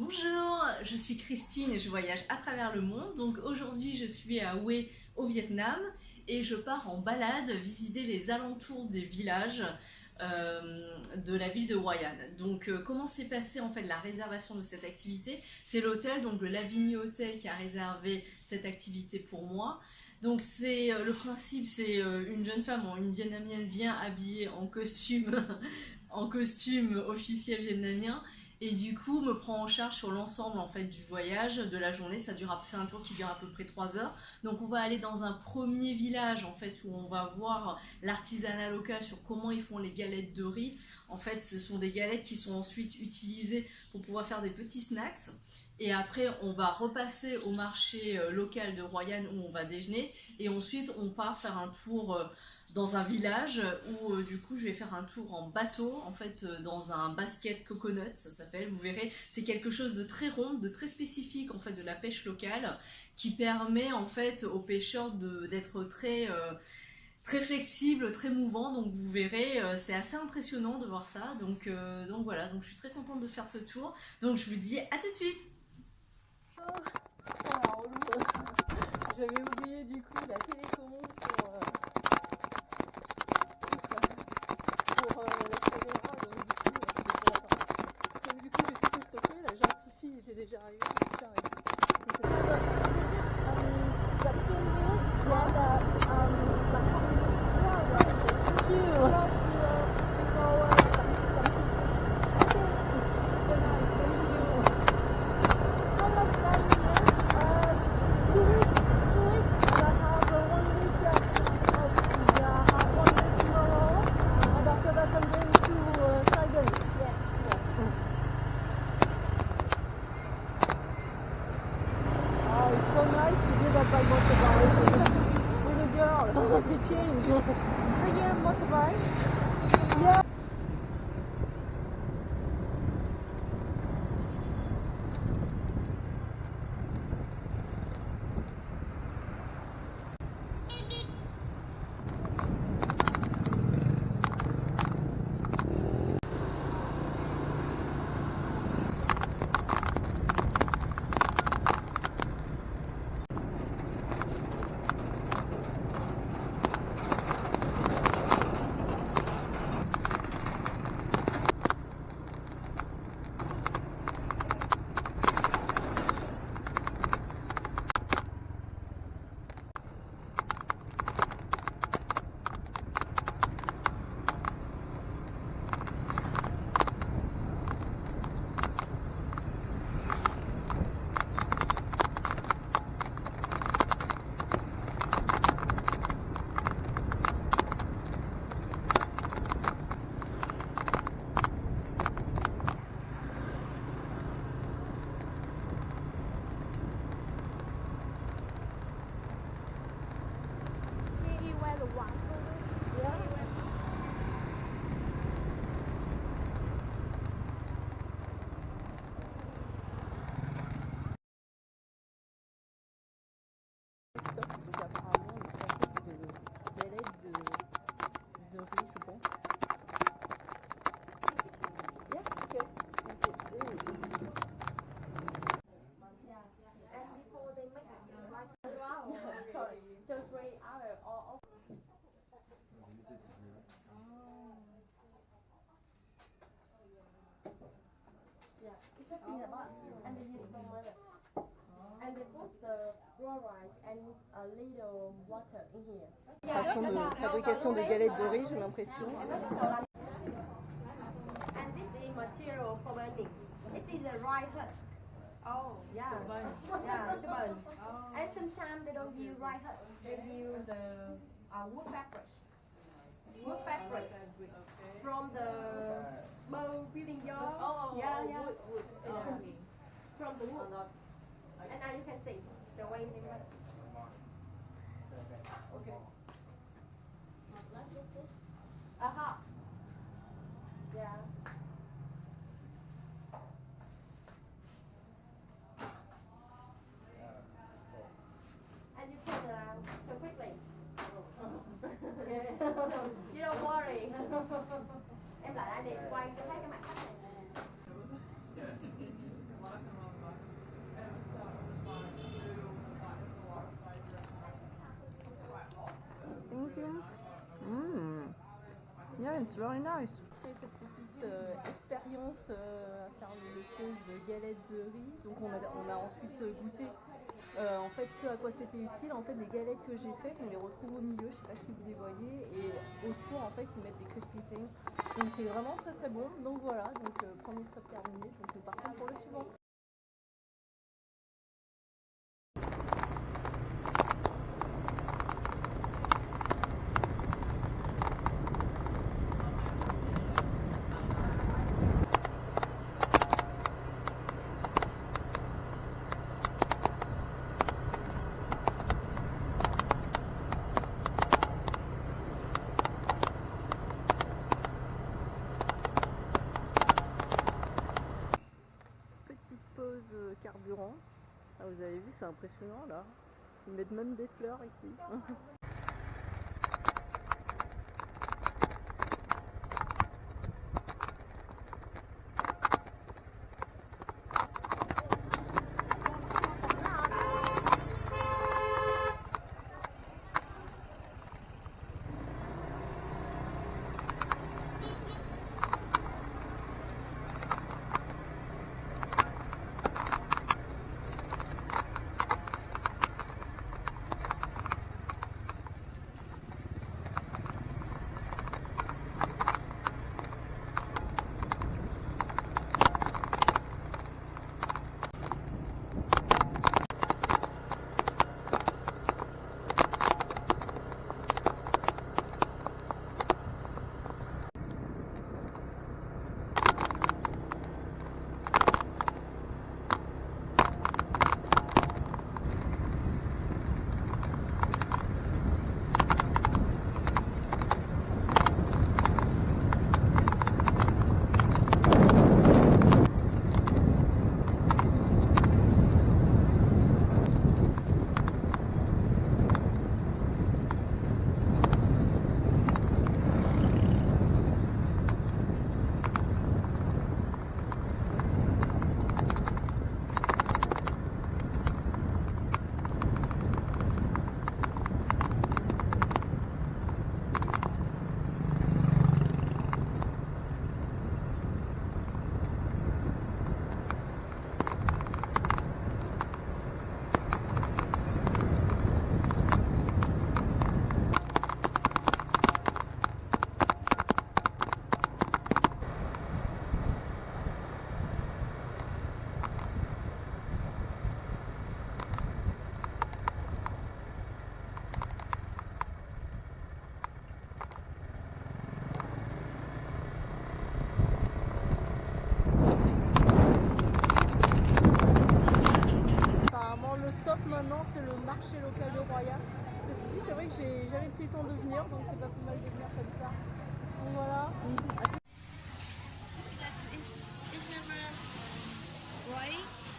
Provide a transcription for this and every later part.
Bonjour, je suis Christine et je voyage à travers le monde. Donc aujourd'hui je suis à Hue au Vietnam et je pars en balade visiter les alentours des villages de la ville de Hoi An. Donc comment s'est passée en fait la réservation de cette activité? C'est l'hôtel, donc le Lavigny Hotel qui a réservé cette activité pour moi. Donc c'est le principe, c'est une jeune femme, une vietnamienne vient habillée en costume, en costume officiel vietnamien et du coup me prend en charge sur l'ensemble en fait du voyage de la journée. C'est un tour qui dure à peu près 3 heures. Donc on va aller dans un premier village en fait où on va voir l'artisanat local sur comment ils font les galettes de riz. En fait ce sont des galettes qui sont ensuite utilisées pour pouvoir faire des petits snacks. Et après, on va repasser au marché local de Hoi An où on va déjeuner. Et ensuite, on part faire un tour dans un village où du coup je vais faire un tour en bateau en fait dans un basket coconut ça s'appelle, vous verrez, c'est quelque chose de très rond, de très spécifique en fait de la pêche locale qui permet en fait aux pêcheurs d'être très flexible, très mouvant, donc vous verrez, c'est assez impressionnant de voir ça, donc voilà, donc je suis très contente de faire ce tour, donc je vous dis à tout de suite. J'avais oublié du coup la télécommande pour la caméra, donc du coup j'ai tout stocké, la gentille fille était déjà arrivée, j'ai tout arrêté. Change. Again, motorbike? Yeah. Donc apparemment c'est un truc de galette de riz, je pense. Yeah, okay. And before they make it rice as well. Sorry, just wait out all. Yeah, it's just in the box, and they use the water. And they put the raw rice and a little water in here. Façon de fabrication de galettes de riz, j'ai l'impression. And this is material for burning. This is the rice husk. Oh, yeah, yeah, to burn. Oh. And sometimes they don't use rice husk. They use the wood fabric. Wood fabric from the building yard. Oh, yeah, yeah. Wood. From the wood. And now you can see the way they make. Okay. Aha. Yeah. And you turn around so quickly. You don't worry. Em lại đây để quay cho thấy cái mặt khách này nè. Yeah, it's very nice. J'ai cette petite expérience à faire le chose de galette de riz. Donc on a ensuite goûté en fait ce à quoi c'était utile. En fait les galettes que j'ai faites, on les retrouve au milieu, je sais pas si vous les voyez, et autour en fait ils mettent des crispy things. Donc c'est vraiment très très bon. Donc voilà, donc premier stop terminé, donc nous partons pour le suivant. Carburant. Ah, vous avez vu, c'est impressionnant là. Ils mettent même des fleurs ici. Maintenant c'est le marché local de Roya. Ceci dit, c'est vrai que j'ai jamais pris le temps de venir, donc c'est pas plus mal de venir comme ça. Donc voilà.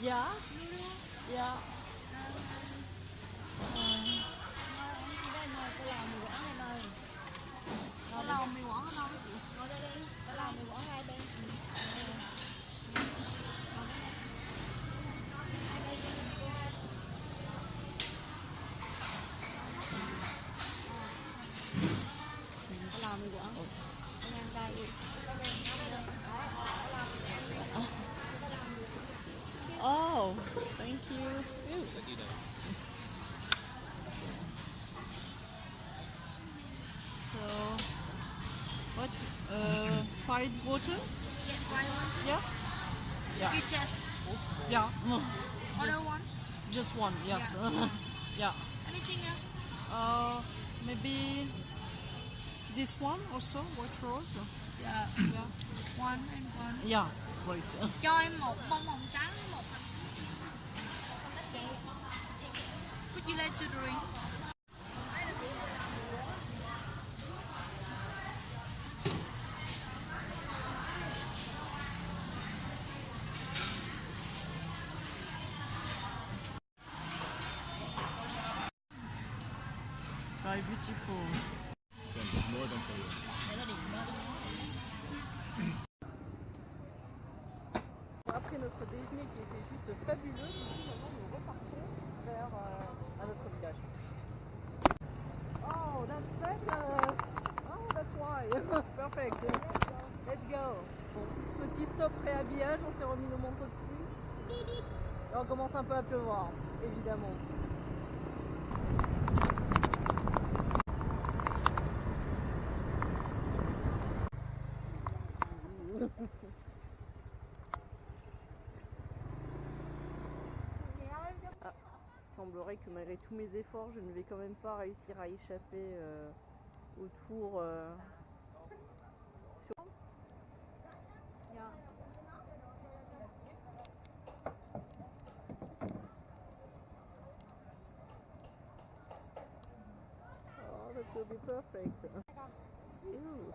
Yeah. Yeah. Oh, thank you. So, what? Fried water? Yeah, fried ones. Yes. Yeah. You just Yeah. order Just, one. just one. Yes. Yeah. Anything else? Maybe this one also. White rose. Yeah. Yeah. One and one. Yeah. Great. Cho em một bông hồng trắng, một. Would you like to drink? It's very beautiful. More than for you. Après notre déjeuner qui était juste fabuleux, maintenant nous repartons vers à notre village. Oh, that's better! Oh, that's why! Perfect! Et on commence un peu à pleuvoir, évidemment. Ah, il semblerait que malgré tous mes efforts, je ne vais quand même pas réussir à échapper au tour. Oh, that will be perfect. Ew.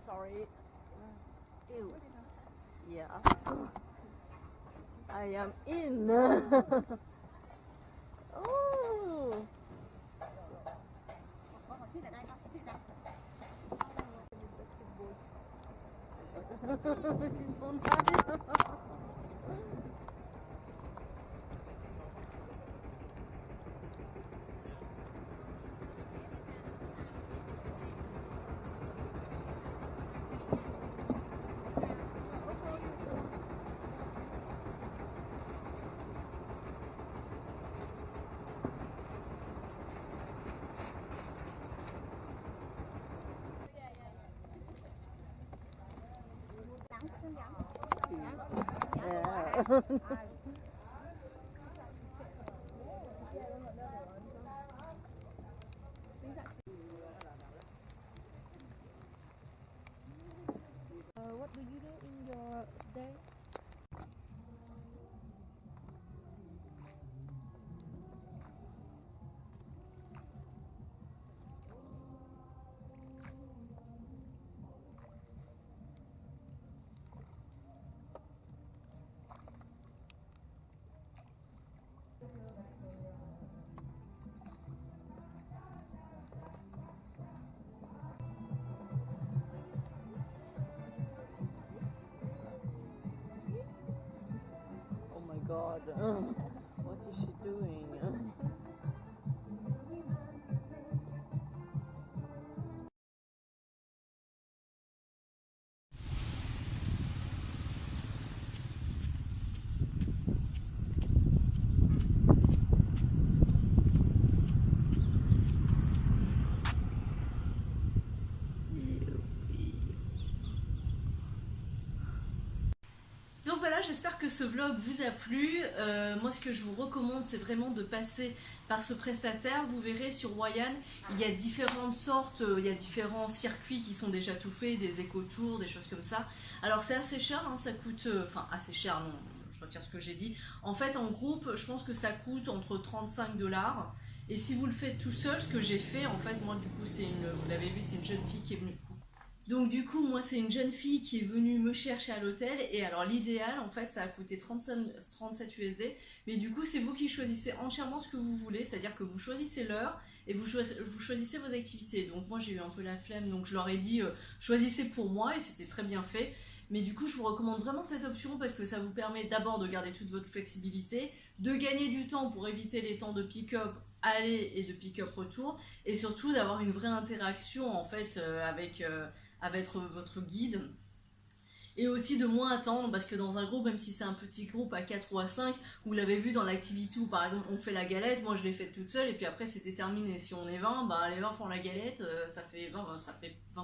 Sorry. Ew. Yeah. I am in. Oh. Yeah. What do you do in your day? Oh my god, what is she doing? Donc voilà, j'espère que ce vlog vous a plu. Moi, ce que je vous recommande, c'est vraiment de passer par ce prestataire. Vous verrez sur Royan, il y a différentes sortes, il y a différents circuits qui sont déjà tout faits, des éco-tours, des choses comme ça. Alors c'est assez cher, hein, ça coûte... Enfin, assez cher, non, je retire ce que j'ai dit. En fait, en groupe, je pense que ça coûte entre 35 $. Et si vous le faites tout seul, ce que j'ai fait, en fait, moi, du coup, c'est une... Vous l'avez vu, c'est une jeune fille qui est venue... Donc du coup, moi, c'est une jeune fille qui est venue me chercher à l'hôtel. Et alors l'idéal, en fait, ça a coûté 37 USD. Mais du coup, c'est vous qui choisissez entièrement ce que vous voulez. C'est-à-dire que vous choisissez l'heure et vous choisissez vos activités. Donc moi, j'ai eu un peu la flemme. Donc je leur ai dit, choisissez pour moi. Et c'était très bien fait. Mais du coup, je vous recommande vraiment cette option parce que ça vous permet d'abord de garder toute votre flexibilité, de gagner du temps pour éviter les temps de pick-up aller et de pick-up retour. Et surtout d'avoir une vraie interaction, en fait, avec votre guide, et aussi de moins attendre parce que dans un groupe, même si c'est un petit groupe à 4 ou à 5, vous l'avez vu dans l'activité où par exemple on fait la galette, moi je l'ai faite toute seule et puis après c'était terminé. Si on est 20, bah les 20 font la galette, ça fait 20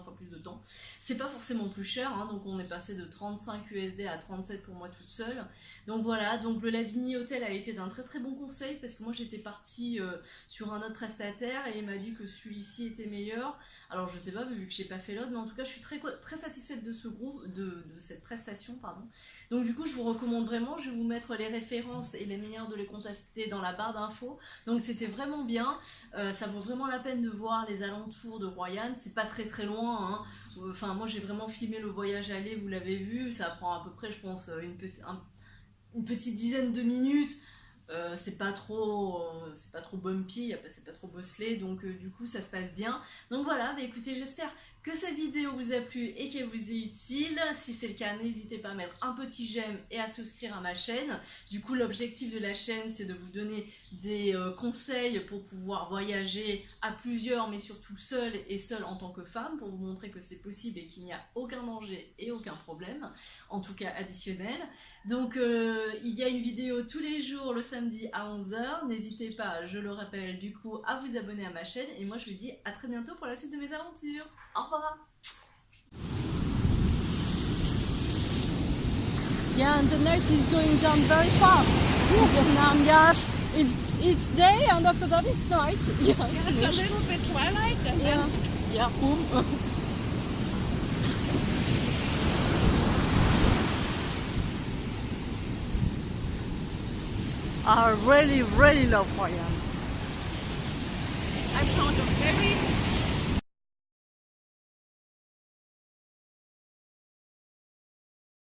fois plus de temps. C'est pas forcément plus cher, hein, donc on est passé de 35 USD à 37 pour moi toute seule. Donc voilà, donc le Lavigny Hotel a été d'un très très bon conseil parce que moi j'étais partie sur un autre prestataire et il m'a dit que celui-ci était meilleur. Alors je sais pas vu que j'ai pas fait l'autre, mais en tout cas je suis très satisfaite de ce groupe, de cette prestation, pardon. Donc du coup je vous recommande vraiment, je vais vous mettre les références et les manières de les contacter dans la barre d'infos. Donc c'était vraiment bien, ça vaut vraiment la peine de voir les alentours de Royan, c'est pas très très loin, hein. Enfin moi j'ai vraiment filmé le voyage aller, vous l'avez vu, ça prend à peu près je pense une petite dizaine de minutes. C'est pas trop bumpy, c'est pas trop bosselé, donc du coup ça se passe bien. Donc voilà, bah écoutez, j'espère que cette vidéo vous a plu et qu'elle vous est utile. Si c'est le cas, n'hésitez pas à mettre un petit j'aime et à souscrire à ma chaîne. Du coup, l'objectif de la chaîne, c'est de vous donner des conseils pour pouvoir voyager à plusieurs, mais surtout seule et seule en tant que femme, pour vous montrer que c'est possible et qu'il n'y a aucun danger et aucun problème, en tout cas additionnel. Donc, il y a une vidéo tous les jours le samedi à 11h. N'hésitez pas, je le rappelle, du coup, à vous abonner à ma chaîne. Et moi, je vous dis à très bientôt pour la suite de mes aventures. Au revoir. Yeah, and the night is going down very fast. Vietnam, yes. It's day and after that it's night. Yeah, It's a little bit twilight and yeah. then Yeah, boom. I really love Hoi An. I found a very